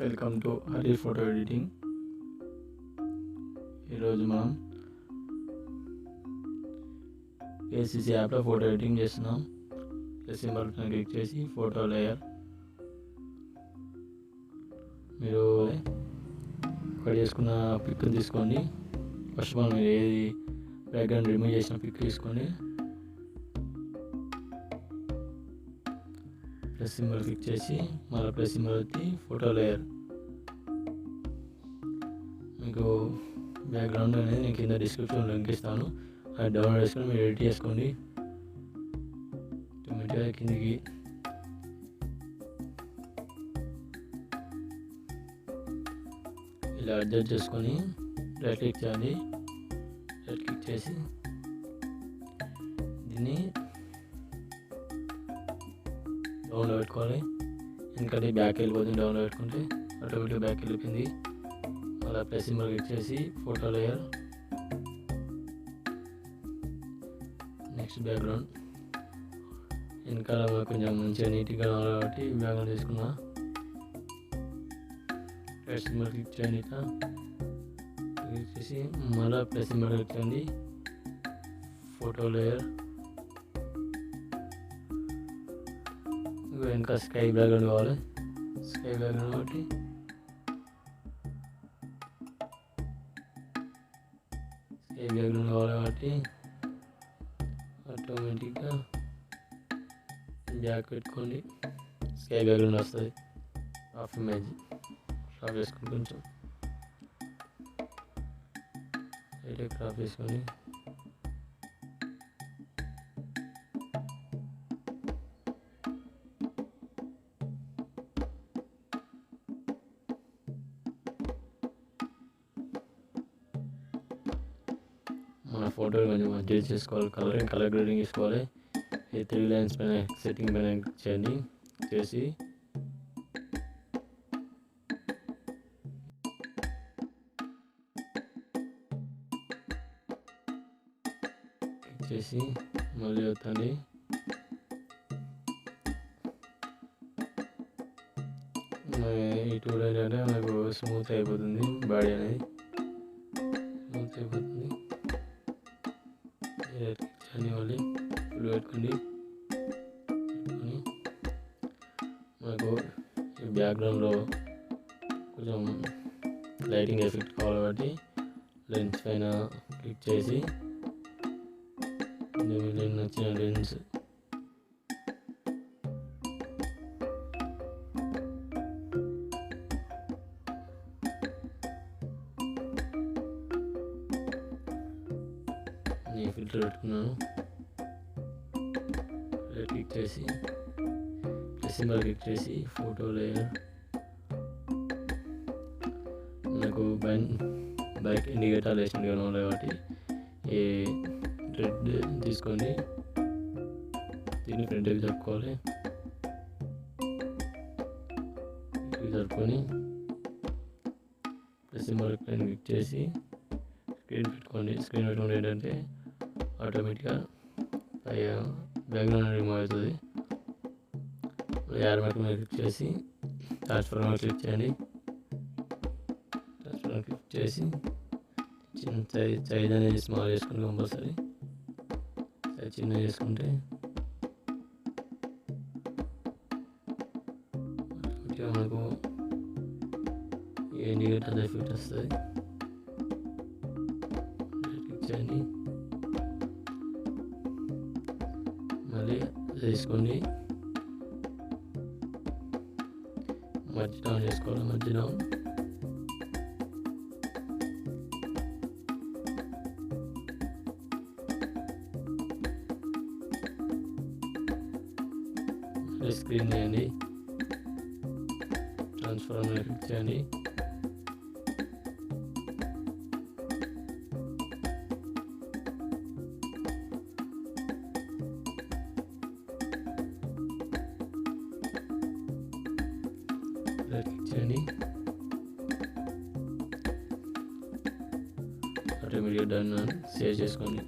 Welcome to Harish photo editing. ఈరోజు మనం Pscc యాప్లో ఫోటో ఎడిటింగ్ చేస్తున్నాం. ప్లస్ సింబల్ క్లిక్ చేసి ఫోటో లేయర్ మీరు కట్ చేసుకున్న పిక్ తీసుకోండి. ఫస్ట్ ఆఫ్ ఆల్ మీరు ఏది బ్యాక్గ్రౌండ్ రిమూవ్ చేసిన పిక్ తీసుకొని ప్లస్ సింబల్ క్లిక్ చేసి మళ్ళీ ప్లస్ సింబల్ వచ్చి ఫోటో లేయర్. మీకు బ్యాక్గ్రౌండ్ అనేది నేను కింద డిస్క్రిప్షన్లో లింక్ ఇస్తాను, అది డౌన్లోడ్ చేసుకొని మీరు ఎడిట్ చేసుకోండి. ఆటోమేటిక్గా కిందికి ఇలా అడ్జస్ట్ చేసుకొని రైట్ క్లిక్ చేయాలి. రైట్ క్లిక్ చేసి దీన్ని డౌన్లో పెట్టుకోవాలి. ఎందుకంటే బ్యాక్ వెళ్ళిపోతుంది. డౌన్లో పెట్టుకుంటే ఆటోమేటిక్గా బ్యాక్ వెళ్ళిపోయింది. అలా ప్లస్ సింబల్ క్లిక్ చేసి ఫోటో లేయర్, నెక్స్ట్ బ్యాక్గ్రౌండ్. వెనకాల కొంచెం మంచిగా నీట్గా కావాలి కాబట్టి బ్యాక్గ్రౌండ్ తీసుకున్నా. రైట్ సింబల్ క్లిక్ చేయండి. ఇట్లా క్లిక్ చేసి మళ్ళీ ప్లస్ సింబల్ క్లిక్ చేయండి, ఫోటో లేయర్. ఇంకా స్కై బ్యాక్గ్రౌండ్ కావాలి. స్కై బ్యాక్గ్రౌండ్ కాబట్టి ఆటోమేటిక్గా బ్యాక్ పెట్టుకోండి. స్కై బ్యాక్గ్రౌండ్ వస్తుంది. హాఫ్ ఇమేజ్ క్రాప్ చేసుకొని కొంచెం అయితే క్రాప్ చేసుకొని మన ఫోటో కొంచెం అడ్జస్ట్ చేసుకోవాలి. కలర్ గ్రేడింగ్ చేసుకోవాలి. ఈ 3 లైన్స్ పైన సెట్టింగ్ పైన చేయండి. చేసి మళ్ళీ అవుతుంది. ఈ 2 లైన్ అంటే మనకు స్మూత్ అయిపోతుంది. బాడీ అనేది స్మూత్ అయిపోతుంది. మళ్ళీ ఫుల్ పెట్టుకోండి. మనకు ఈ బ్యాక్గ్రౌండ్లో కొంచెం లైటింగ్ ఎఫెక్ట్ కావాలి కాబట్టి లెన్స్ పైన క్లిక్ చేసి మీకు నచ్చిన లెన్స్ ఫిల్టర్ పెట్టుకున్నాను. క్లిక్ చేసి ప్లస్ సింబల్ క్లిక్ చేసి ఫోటో లేయర్. నాకు బైక్ ఇండికేటర్ వేసింది కావాలి కాబట్టి ఈ రెడ్ తీసుకోండి. దీన్ని ఫ్రంట్కి జరుపుకోవాలి. జరుపుకొని ప్లస్ సింబల్ క్లిక్ చేసి స్క్రీన్ పెట్టుకోండి. స్క్రీన్ పెట్టుకోండి ఏంటంటే ఆటోమేటిక్గా బ్యాక్గ్రౌండ్ రిమూవ్ అవుతుంది. యాడ్ మార్క్ మీద క్లిక్ చేసి ట్రాన్స్ఫర్ మీద క్లిక్ చేయండి. ట్రాన్స్ఫర్ క్లిక్ చేసి చిన్న సైజ్ అనేది స్మాల్ చేసుకుంటే కంపల్సరీ సైజ్ చిన్న చేసుకుంటే మనకు ఏ ఇండికేటర్ ఎఫెక్ట్ వస్తుంది. క్లిక్ చేయండి. మళ్ళీ తీసుకోండి. మధ్య డౌన్ చేసుకోవాలి. మధ్య డౌన్ స్క్రీన్ చేయండి. ట్రాన్స్ఫర్ మీద క్లిక్ చేయండి. క్లిక్ చేయండి. ఆటోమేటిక్గా డన్ సేవ్ చేసుకోండి.